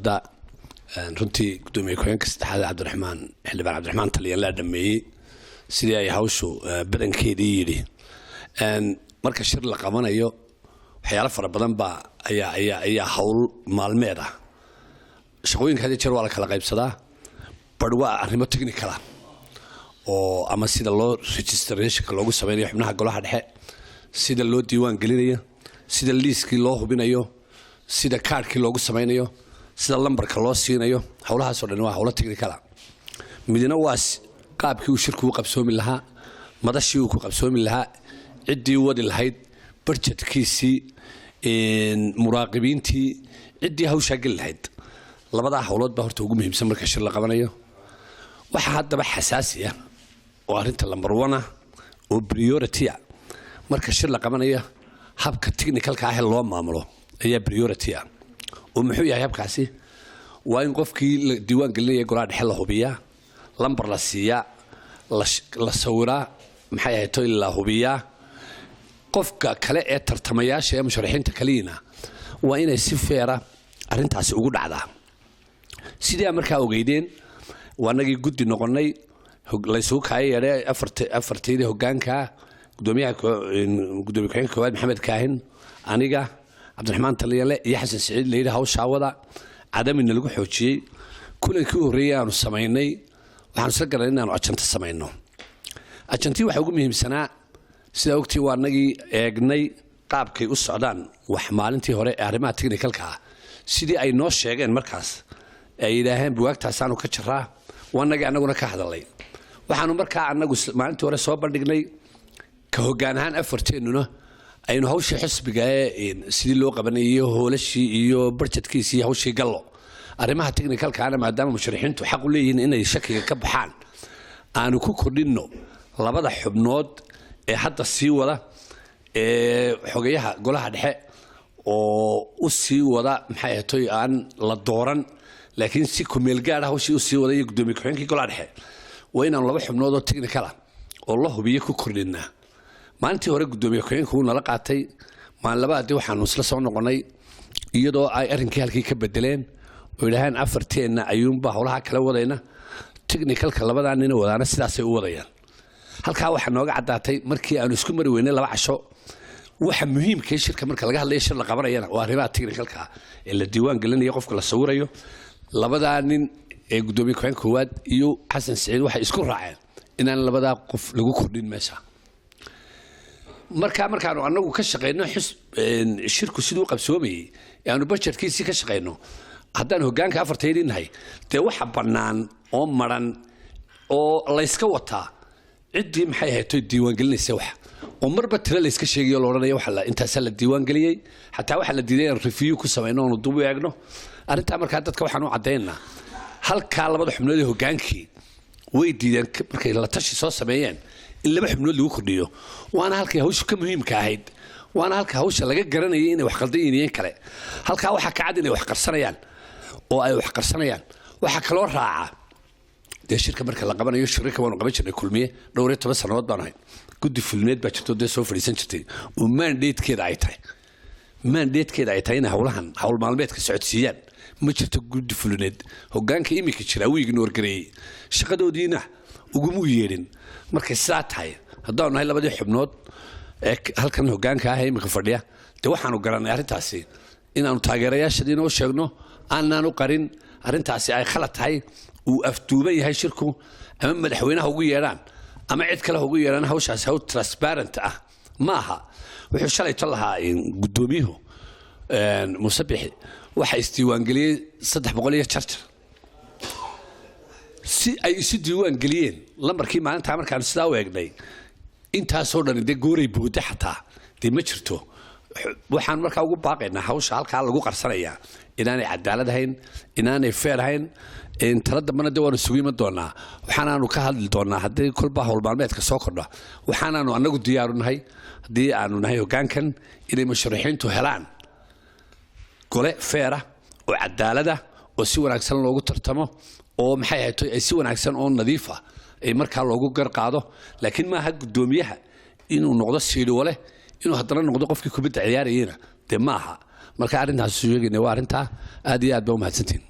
دا runtii gudoomiye ku-xigeenka saddexaad Cabdiraxmaan xildhibaan Cabdiraxmaan Taliyan la dhameeyay sidii ay hawshu badankeedii yiri marka shir la qabanayo waxyaalo fara badan ba ayaa hawl maalmeed ah shaqooyinka hadii jeer waa la kala qaybsadaa bar waa arrimo technical ah oo ama sida loo registration loogu sameeyo xubnaha golaha dhexe sida loo diiwaan gelinayo sida liiskii loo hubinayo sida kaarkii loogu sameeyo sida lambarka loo siinayo hawlahaas oo dhan waa hawlo technical midna waas qaabkii uu shirku u qabsoomi lahaa madashii uu ku qabsoomi lahaa cidii wadi lahayd budgetkiisii muraaqibiintii cidii hawsha gal lahayd labada hawlood ba horta ugu muhiimsan marka shir la qabanayo waxa hadaba xasaasi ah oo arinta lambar 1 oo priority marka shir la qabanayo habka technical-ka ah loo maamulo ayaa priority oo muxuu yahay habkaasi waa in qofkii diiwaan gelinaya golaha dhexe la hubiyaa lambar la siiyaa la sawiraa maxay ahayd oo la hubiyaa qofka kale ee tartamayaasha ee musharaxiinta kaliina waa inay si feera arintaasi ugu dhacdaa sidii markaa ogeydeen waanagii guddi noqonay la soo kaayay afartii hoggaanka gudoomiyaha ku-xigeenka koowaad Maxamed Kaahin aniga Cabdiraxmaan Taliyan iyo Xasan Saciid leeyahay hawsha wada cadamina lagu xoojiyay kulankii horeeyay aanu sameeynay waxaan isla garanay inaanu ajanta sameeyno ajantii waxa ugu muhiimsanaa sida waqtii waanagii eegnay qaabkay u socdaan wax maalintii hore ee arrimaha technical-ka sidii ay noo sheegeen markaas ay ilaahay buugtaas aanu ka jiraa waanagii anaguna ka hadalay waxaanu markaa anagu maalintii hore soo bandhignay ka hoggaan ahaan afarteenuna aynu hawsha xisbiga ee sidii loo qabanayo hoolashii iyo budgetkiisii hawshii gallo arrimaha technical-ka ana maadaama musharaxiintu xaq u leeyihiin inay shakiga ka baxaan aanu ku kordhino labada xubnood ee hadda sii wada ee xogayaha golaha dhexe oo u sii wada maxay ahayd aan la dooran laakiin si ku meel gaar ah hawshii u sii wada iyo gudoomiye ku-xigeenka golaha dhexe waa inaan laba xubnood oo technical ah oo la hubiyo ku kordhinaa maalintii hore gudoomiye ku-xigeenku uu nala qaatay maalin labaadii waxaanu isla soo noqonay iyadoo ay arrinkii halkii ka bedeleen oo ilaahan afarteena ayuunba hawlaha kala wadayna technical-ka labadan nin wadaana sidaas ay u wadayaan halka waxa nooga cadaatay markii aanu isku mari weynay laba casho waxa muhiimka ah shirka marka laga hadlayo shir la qabanayana waa arrimaha technical-ka ee la diiwaan gelinayo qofka la sawirayo labada nin ee gudoomiye ku-xigeenka koowaad iyo Xasan Saciid waxa isku raaceen inaan labada qof lagu kordhin meesha markaanu anagu ka shaqeyno shirku sidoo qabsoomay yaanu budgetkiisa ka shaqeyno haddaan hoggaanka afarteedinahay de waxa banaan oo maran oo la iska wataa cidii maxay ahayd diiwaan gelinaysa wax oo marba tira la iska sheegayo looranaya waxa la intaas la diiwaan geliyay hatta waxa la diiday review ku sameeyno oo dub eegno arinta marka dadka waxaan u cadeynaa halka labada xubnood ee hoggaankii way diideen markay la tashi soo sameeyeen in laba xubnood lagu kordhiyo waana halka hawshu ka muhiimka ahayd waana halka hawsha laga garanayay inay wax qaldanayeen kale halka waxa ka cad inay wax qarsanayaan oo ay wax qarsanayaan waxa kale oo raaca de shirka marka la qabanayo shirka waanu qaban jirnay kulmiye dhowr iyo 10 sanadood baan ahay guddi fulneed baa jirto de soo fadhiisan jirtay oo mandate-keeda ay tahay in hawlahan hawl maalmeedka socodsiiyaan ma jirto guddi fulneed hoggaanka imika jira uu ignore gareeyay shaqadoodiina ugu mu yeerin markay saa tahay haddaan nahay labadii xubnood ee halkan hoggaanka ah imika fadhiya de waxaanu garanay arintaasi inaanu taageerayaashadii noo sheegno aanaanu qarin arintaasi ay khalad tahay uu afduuban yahay shirku ama madaxweynaha ugu yeeraan ama cid kale ugu yeeraan hawshaas hawl transparent ah maaha wuxuu shalay talahaa in gudoomiyuhu musabixi waxa isdiiwaan geliyay 300 iyo charter si ay isu diiwaan geliyeen lambarkii maalinta markaan sidaa u eegnay intaas oo dhan de gooray buuda xataa de ma jirto waxaan markaa ugu baaqaynaa hawsha halka lagu qarsanaya inaanay cadaalad ahayn inaanay fair ahayn in talada manada waanu sugiima doonaa waxaanaanu ka hadli doonaa haddii kulba hawl maalmeedka soo kordha waxaanaanu anagu diyaarunahay haddii aanu nahay hoggaankan inay musharaxiintu helaan gole fair ah oo cadaalad ah oo si wanaagsan loogu tartamo oo maxay ahayd ay si wanaagsan oo nadiif ah ay markaa loogu gar qaado laakiin ma aha gudoomiyaha inuu noqdo siidho wale inuu haddana noqdo qofkii kubadda ciyaarayna de maaha marka arrintaas sheegayna waa arrinta aad iyo aad ba u mahadsantiin